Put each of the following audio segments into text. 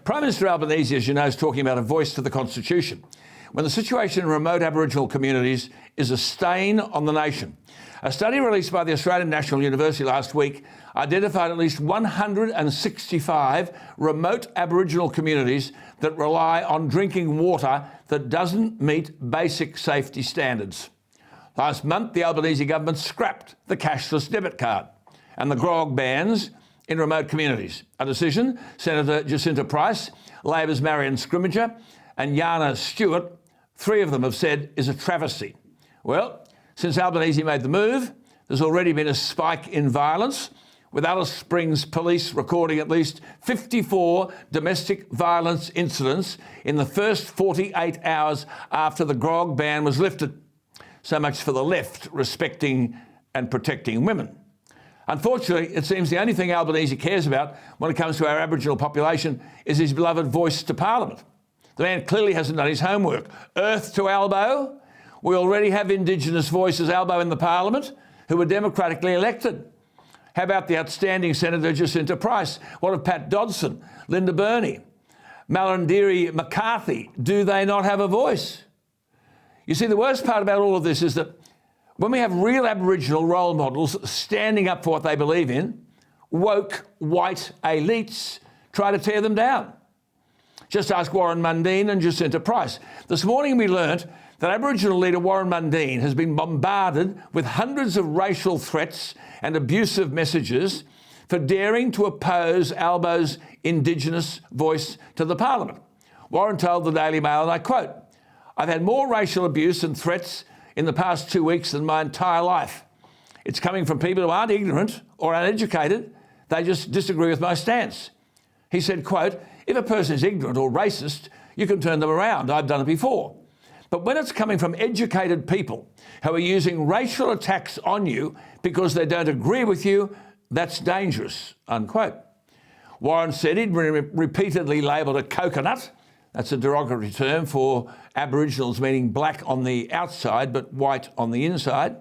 Prime Minister Albanese, as you know, is talking about a voice to the Constitution, when the situation in remote Aboriginal communities is a stain on the nation. A study released by the Australian National University last week identified at least 165 remote Aboriginal communities that rely on drinking water that doesn't meet basic safety standards. Last month, the Albanese government scrapped the cashless debit card and the grog bans in remote communities, a decision Senator Jacinta Price, Labor's Marion Scrimmager and Yana Stewart, three of them have said is a travesty. Well, since Albanese made the move, there's already been a spike in violence, with Alice Springs police recording at least 54 domestic violence incidents in the first 48 hours after the grog ban was lifted. So much for the left respecting and protecting women. Unfortunately, it seems the only thing Albanese cares about when it comes to our Aboriginal population is his beloved voice to Parliament. The man clearly hasn't done his homework. Earth to Albo. We already have Indigenous voices, Albo, in the Parliament, who were democratically elected. How about the outstanding Senator Jacinta Price? What of Pat Dodson, Linda Burney, Malarndirri McCarthy? Do they not have a voice? You see, the worst part about all of this is that when we have real Aboriginal role models standing up for what they believe in, woke white elites try to tear them down. Just ask Warren Mundine and Jacinta Price. This morning we learnt that Aboriginal leader Warren Mundine has been bombarded with hundreds of racial threats and abusive messages for daring to oppose Albo's Indigenous voice to the Parliament. Warren told the Daily Mail, and I quote, "I've had more racial abuse and threats in the past 2 weeks than my entire life. It's coming from people who aren't ignorant or uneducated. They just disagree with my stance." He said, quote, "If a person is ignorant or racist, you can turn them around. I've done it before. But when it's coming from educated people who are using racial attacks on you because they don't agree with you, that's dangerous," unquote. Warren said he'd been repeatedly labelled a coconut. That's a derogatory term for Aboriginals, meaning black on the outside but white on the inside.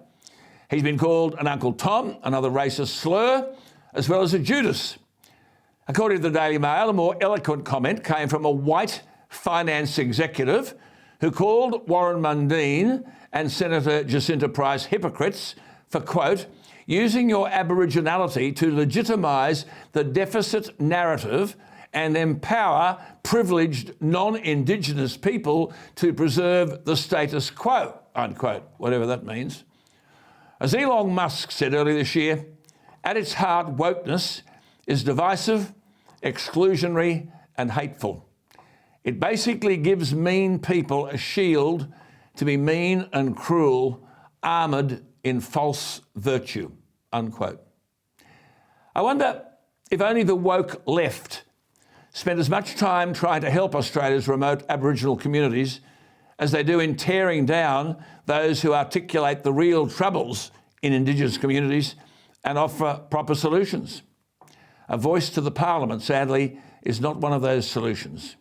He's been called an Uncle Tom, another racist slur, as well as a Judas. According to the Daily Mail, a more eloquent comment came from a white finance executive who called Warren Mundine and Senator Jacinta Price hypocrites for, quote, "using your Aboriginality to legitimise the deficit narrative and empower privileged non-Indigenous people to preserve the status quo," unquote, whatever that means. As Elon Musk said earlier this year, at its heart, wokeness is divisive, exclusionary and hateful. It basically gives mean people a shield to be mean and cruel, armoured in false virtue, unquote. I wonder if only the woke left spent as much time trying to help Australia's remote Aboriginal communities as they do in tearing down those who articulate the real troubles in Indigenous communities and offer proper solutions. A voice to the Parliament, sadly, is not one of those solutions.